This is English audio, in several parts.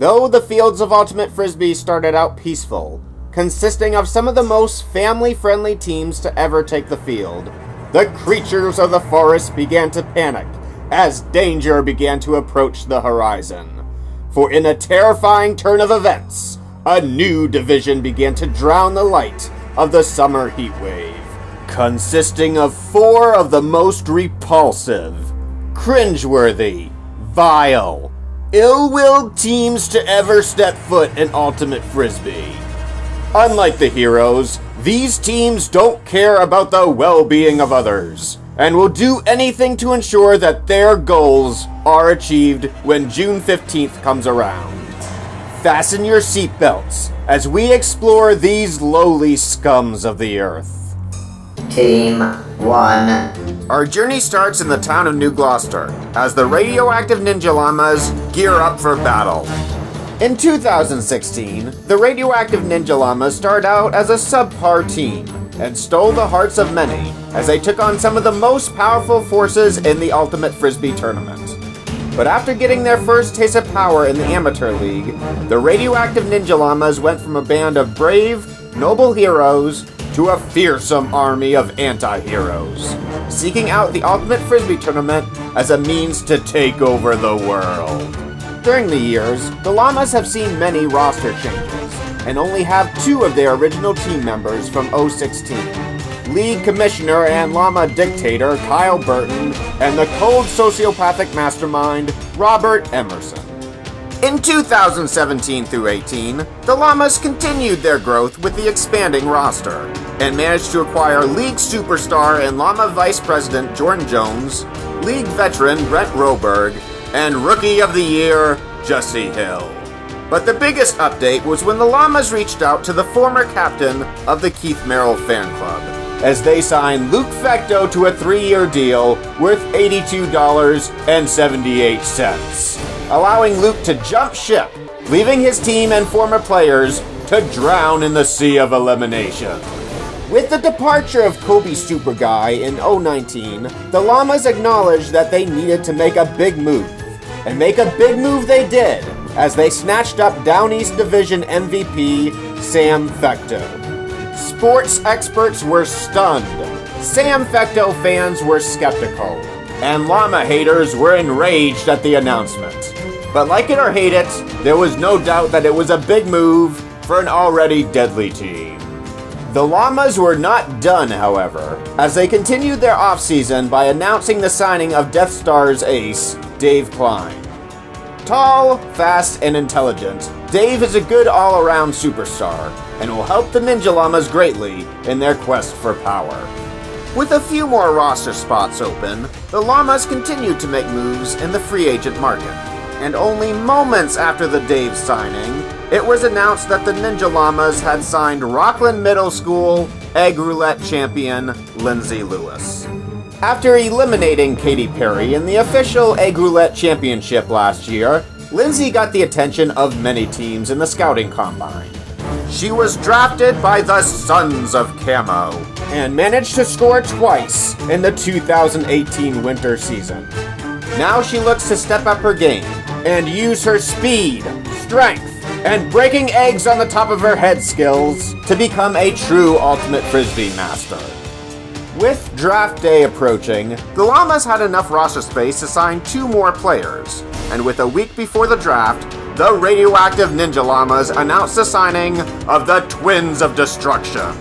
Though the fields of Ultimate Frisbee started out peaceful, consisting of some of the most family-friendly teams to ever take the field, the creatures of the forest began to panic as danger began to approach the horizon. For in a terrifying turn of events, a new division began to drown the light of the summer heatwave, consisting of 4 of the most repulsive, cringeworthy, vile, ill-willed teams to ever step foot in Ultimate Frisbee. Unlike the heroes, these teams don't care about the well-being of others, and will do anything to ensure that their goals are achieved when June 15th comes around. Fasten your seatbelts as we explore these lowly scums of the earth. Team 1. Our journey starts in the town of New Gloucester, as the radioactive Ninja Llamas gear up for battle. In 2016, the radioactive Ninja Llamas started out as a subpar team, and stole the hearts of many, as they took on some of the most powerful forces in the Ultimate Frisbee tournament. But after getting their first taste of power in the Amateur League, the radioactive Ninja Llamas went from a band of brave, noble heroes to a fearsome army of anti-heroes, seeking out the Ultimate Frisbee tournament as a means to take over the world. During the years, the Llamas have seen many roster changes, and only have 2 of their original team members from 016. League Commissioner and Llama Dictator Kyle Burton, and the cold sociopathic mastermind Robert Emerson. In 2017 through 18, the Llamas continued their growth with the expanding roster, and managed to acquire League Superstar and Llama Vice President Jordan Jones, League Veteran Brent Roberg, and Rookie of the Year Jesse Hill. But the biggest update was when the Llamas reached out to the former captain of the Keith Merrill fan club, as they signed Luke Fecto to a 3-year deal worth $82.78, allowing Luke to jump ship, leaving his team and former players to drown in the sea of elimination. With the departure of Kobe Superguy in 019, the Llamas acknowledged that they needed to make a big move, and make a big move they did, as they snatched up Down East Division MVP Sam Fecto. Sports experts were stunned, Sam Fecto fans were skeptical, and Llama haters were enraged at the announcement. But like it or hate it, there was no doubt that it was a big move for an already deadly team. The Llamas were not done, however, as they continued their offseason by announcing the signing of Death Star's ace, Dave Klein. Tall, fast, and intelligent, Dave is a good all-around superstar, and will help the Ninja Llamas greatly in their quest for power. With a few more roster spots open, the Llamas continued to make moves in the free agent market, and only moments after the Dave signing, it was announced that the Ninja Llamas had signed Rockland Middle School Egg Roulette champion Lindsay Lewis. After eliminating Katy Perry in the official Egg Roulette Championship last year, Lindsay got the attention of many teams in the scouting combine. She was drafted by the Sons of Camo, and managed to score twice in the 2018 winter season. Now she looks to step up her game, and use her speed, strength, and breaking eggs on the top of her head skills to become a true Ultimate Frisbee master. With draft day approaching, the Llamas had enough roster space to sign 2 more players, and with a week before the draft, the radioactive Ninja Llamas announced the signing of the Twins of Destruction,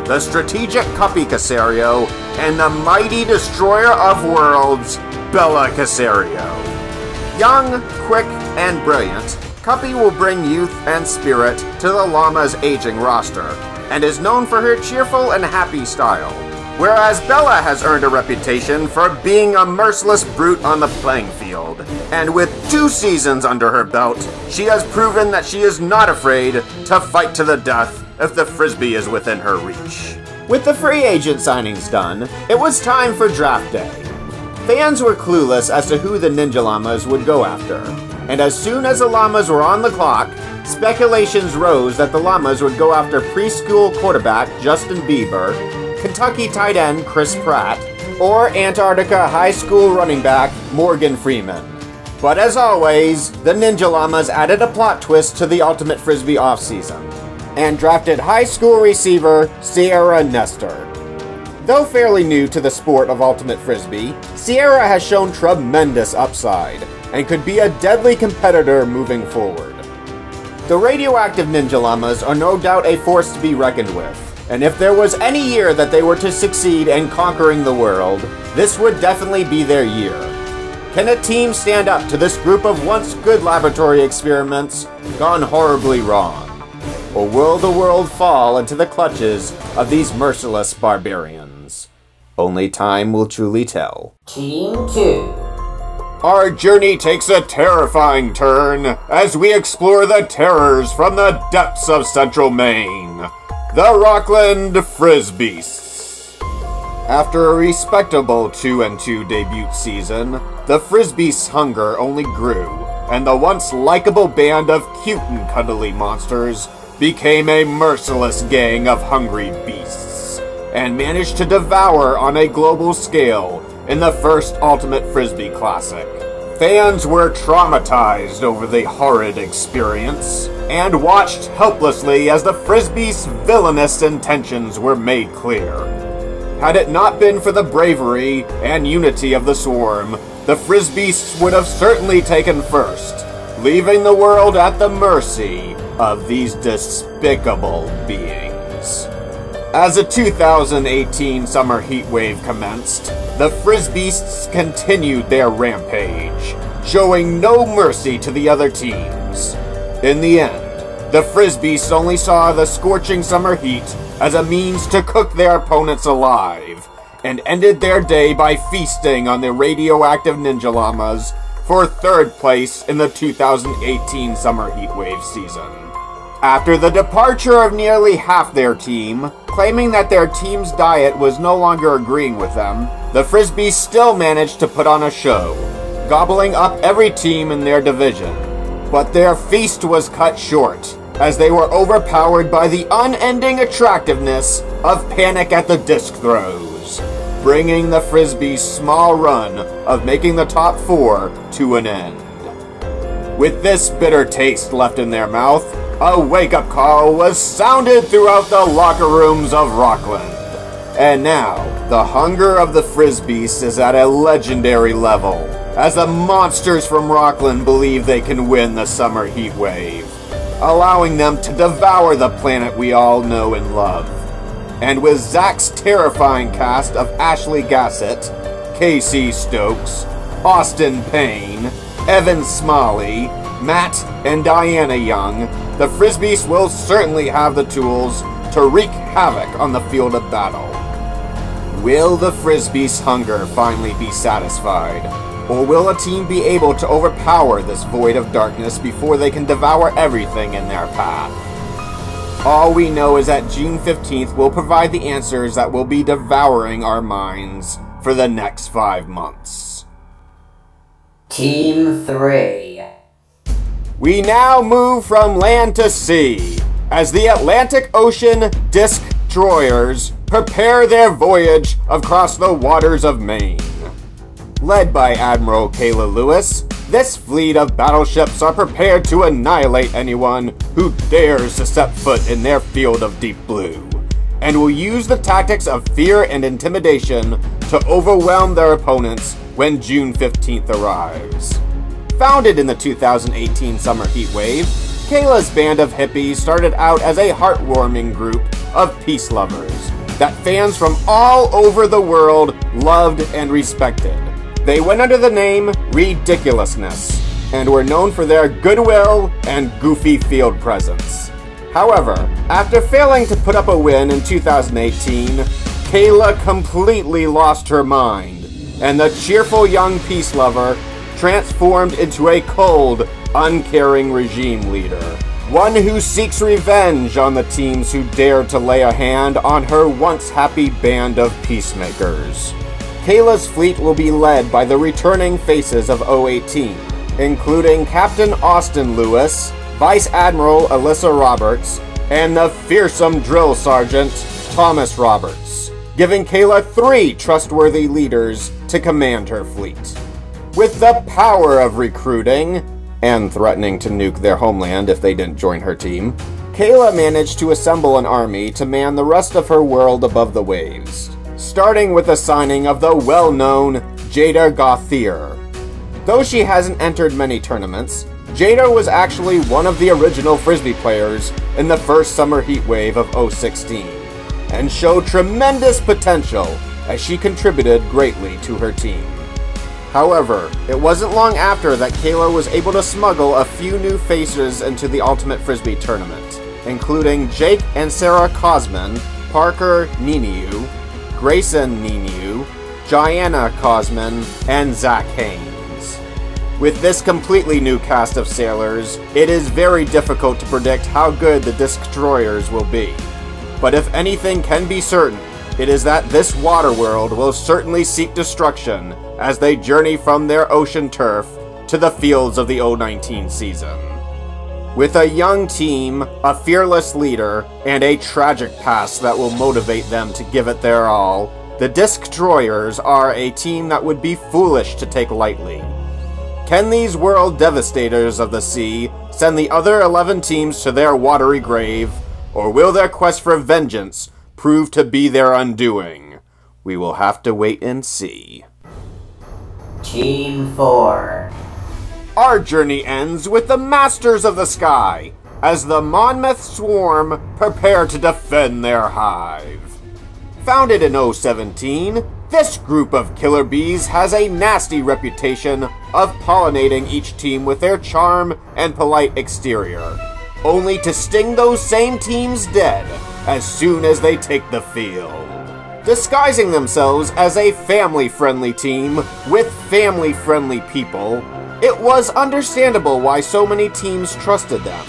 the strategic Cuppy Casario, and the mighty destroyer of worlds, Bella Casario. Young, quick, and brilliant, Cuppy will bring youth and spirit to the Llama's aging roster, and is known for her cheerful and happy style, whereas Bella has earned a reputation for being a merciless brute on the playing field. And with 2 seasons under her belt, she has proven that she is not afraid to fight to the death if the Frisbee is within her reach. With the free agent signings done, it was time for draft day. Fans were clueless as to who the Ninja Llamas would go after, and as soon as the Llamas were on the clock, speculations rose that the Llamas would go after preschool quarterback Justin Bieber, Kentucky tight end Chris Pratt, or Antarctica high school running back Morgan Freeman. But as always, the Ninja Llamas added a plot twist to the Ultimate Frisbee offseason, and drafted high school receiver Sierra Nestor. Though fairly new to the sport of Ultimate Frisbee, Sierra has shown tremendous upside, and could be a deadly competitor moving forward. The radioactive Ninja Llamas are no doubt a force to be reckoned with, and if there was any year that they were to succeed in conquering the world, this would definitely be their year. Can a team stand up to this group of once good laboratory experiments gone horribly wrong? Or will the world fall into the clutches of these merciless barbarians? Only time will truly tell. Team 2. Our journey takes a terrifying turn as we explore the terrors from the depths of central Maine. The Rockland Frisbeasts. After a respectable 2-2 debut season, the Frisbeasts' hunger only grew, and the once likable band of cute and cuddly monsters became a merciless gang of hungry beasts, and managed to devour on a global scale in the first Ultimate Frisbee Classic. Fans were traumatized over the horrid experience, and watched helplessly as the Frisbee's villainous intentions were made clear. Had it not been for the bravery and unity of the Swarm, the Frisbeasts would have certainly taken first, leaving the world at the mercy of these despicable beings. As the 2018 summer heatwave commenced, the Frisbeasts continued their rampage, showing no mercy to the other teams. In the end, the Frisbeasts only saw the scorching summer heat as a means to cook their opponents alive, and ended their day by feasting on the radioactive Ninja Llamas for third place in the 2018 summer heatwave season. After the departure of nearly half their team, claiming that their team's diet was no longer agreeing with them, the Frisbees still managed to put on a show, gobbling up every team in their division. But their feast was cut short, as they were overpowered by the unending attractiveness of Panic at the Disc Throws, bringing the Frisbees' small run of making the top 4 to an end. With this bitter taste left in their mouth, a wake-up call was sounded throughout the locker rooms of Rockland. And now, the hunger of the Frisbees is at a legendary level, as the monsters from Rockland believe they can win the summer heatwave, allowing them to devour the planet we all know and love. And with Zach's terrifying cast of Ashley Gassett, Casey Stokes, Austin Payne, Evan Smalley, Matt, and Diana Young, the Frisbees will certainly have the tools to wreak havoc on the field of battle. Will the Frisbees' hunger finally be satisfied? Or will a team be able to overpower this void of darkness before they can devour everything in their path? All we know is that June 15th will provide the answers that will be devouring our minds for the next 5 months. Team 3. We now move from land to sea, as the Atlantic Ocean Disc Destroyers prepare their voyage across the waters of Maine. Led by Admiral Kayla Lewis, this fleet of battleships are prepared to annihilate anyone who dares to step foot in their field of deep blue, and will use the tactics of fear and intimidation to overwhelm their opponents when June 15th arrives. Founded in the 2018 summer heatwave, Kayla's band of hippies started out as a heartwarming group of peace lovers that fans from all over the world loved and respected. They went under the name Ridiculousness, and were known for their goodwill and goofy field presence. However, after failing to put up a win in 2018, Kayla completely lost her mind, and the cheerful young peace lover transformed into a cold, uncaring regime leader. One who seeks revenge on the teams who dared to lay a hand on her once happy band of peacemakers. Kayla's fleet will be led by the returning faces of 018, including Captain Austin Lewis, Vice Admiral Alyssa Roberts, and the fearsome Drill Sergeant Thomas Roberts, giving Kayla 3 trustworthy leaders to command her fleet. With the power of recruiting, and threatening to nuke their homeland if they didn't join her team, Kayla managed to assemble an army to man the rest of her world above the waves, starting with the signing of the well-known Jada Gauthier. Though she hasn't entered many tournaments, Jada was actually one of the original Frisbee players in the first summer heatwave of 2016, and showed tremendous potential as she contributed greatly to her team. However, it wasn't long after that Kayla was able to smuggle a few new faces into the Ultimate Frisbee tournament, including Jake and Sarah Cosman, Parker Niniu, Grayson Niniu, Gianna Cosman, and Zach Haynes. With this completely new cast of sailors, it is very difficult to predict how good the Destroyers will be. But if anything can be certain, it is that this water world will certainly seek destruction as they journey from their ocean turf to the fields of the 2019 season. With a young team, a fearless leader, and a tragic past that will motivate them to give it their all, the Destroyers are a team that would be foolish to take lightly. Can these world devastators of the sea send the other 11 teams to their watery grave, or will their quest for vengeance prove to be their undoing? We will have to wait and see. Team 4. Our journey ends with the Masters of the Sky, as the Monmouth Swarm prepare to defend their hive. Founded in 2017, this group of killer bees has a nasty reputation of pollinating each team with their charm and polite exterior, only to sting those same teams dead as soon as they take the field. Disguising themselves as a family-friendly team with family-friendly people, it was understandable why so many teams trusted them.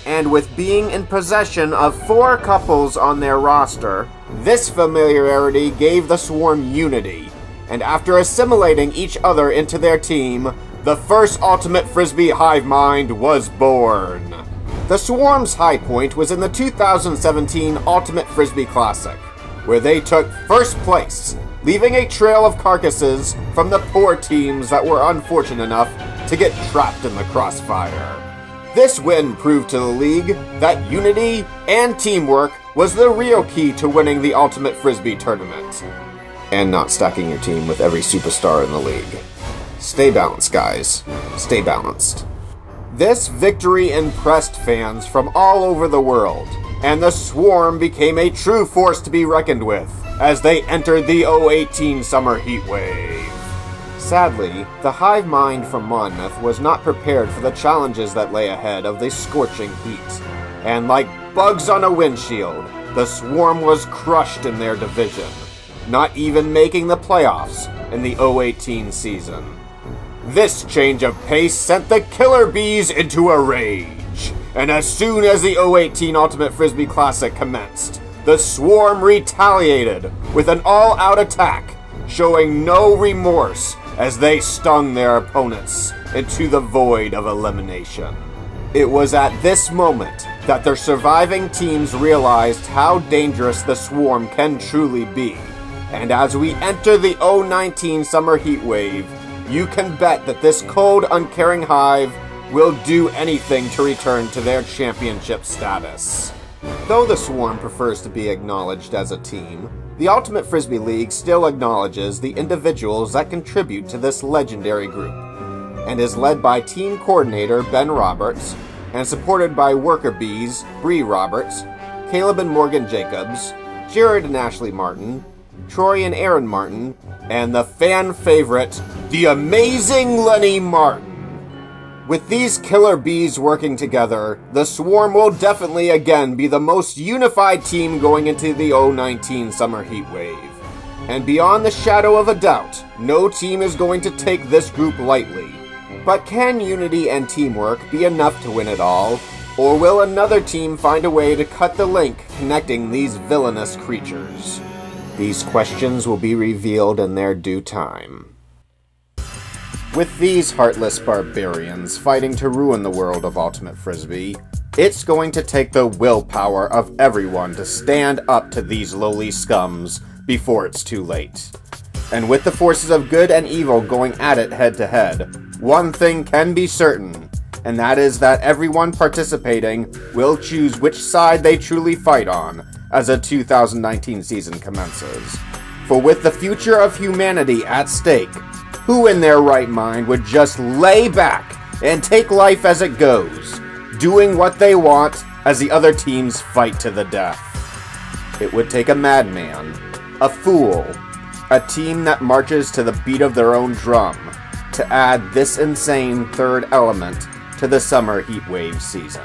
And with being in possession of 4 couples on their roster, this familiarity gave the Swarm unity, and after assimilating each other into their team, the first Ultimate Frisbee hive mind was born. The Swarm's high point was in the 2017 Ultimate Frisbee Classic, where they took first place, leaving a trail of carcasses from the poor teams that were unfortunate enough to get trapped in the crossfire. This win proved to the league that unity and teamwork was the real key to winning the Ultimate Frisbee tournament. And not stacking your team with every superstar in the league. Stay balanced, guys. Stay balanced. This victory impressed fans from all over the world, and the Swarm became a true force to be reckoned with as they entered the 2018 summer heatwave. Sadly, the hive mind from Monmouth was not prepared for the challenges that lay ahead of the scorching heat, and like bugs on a windshield, the Swarm was crushed in their division, not even making the playoffs in the 2018 season. This change of pace sent the Killer Bees into a rage, and as soon as the 2018 Ultimate Frisbee Classic commenced, the Swarm retaliated with an all-out attack, showing no remorse as they stung their opponents into the void of elimination. It was at this moment that their surviving teams realized how dangerous the Swarm can truly be, and as we enter the 2019 summer heatwave, you can bet that this cold, uncaring hive will do anything to return to their championship status. Though the Swarm prefers to be acknowledged as a team, the Ultimate Frisbee League still acknowledges the individuals that contribute to this legendary group, and is led by team coordinator Ben Roberts, and supported by worker bees Bree Roberts, Caleb and Morgan Jacobs, Jared and Ashley Martin, Troy and Aaron Martin, and the fan favorite, the amazing Lenny Martin. With these killer bees working together, the Swarm will definitely again be the most unified team going into the 2019 summer heatwave. And beyond the shadow of a doubt, no team is going to take this group lightly. But can unity and teamwork be enough to win it all? Or will another team find a way to cut the link connecting these villainous creatures? These questions will be revealed in their due time. With these heartless barbarians fighting to ruin the world of Ultimate Frisbee, it's going to take the willpower of everyone to stand up to these lowly scums before it's too late. And with the forces of good and evil going at it head to head, one thing can be certain, and that is that everyone participating will choose which side they truly fight on as the 2019 season commences. For with the future of humanity at stake, who in their right mind would just lay back and take life as it goes, doing what they want as the other teams fight to the death? It would take a madman, a fool, a team that marches to the beat of their own drum, to add this insane third element to the summer heatwave season.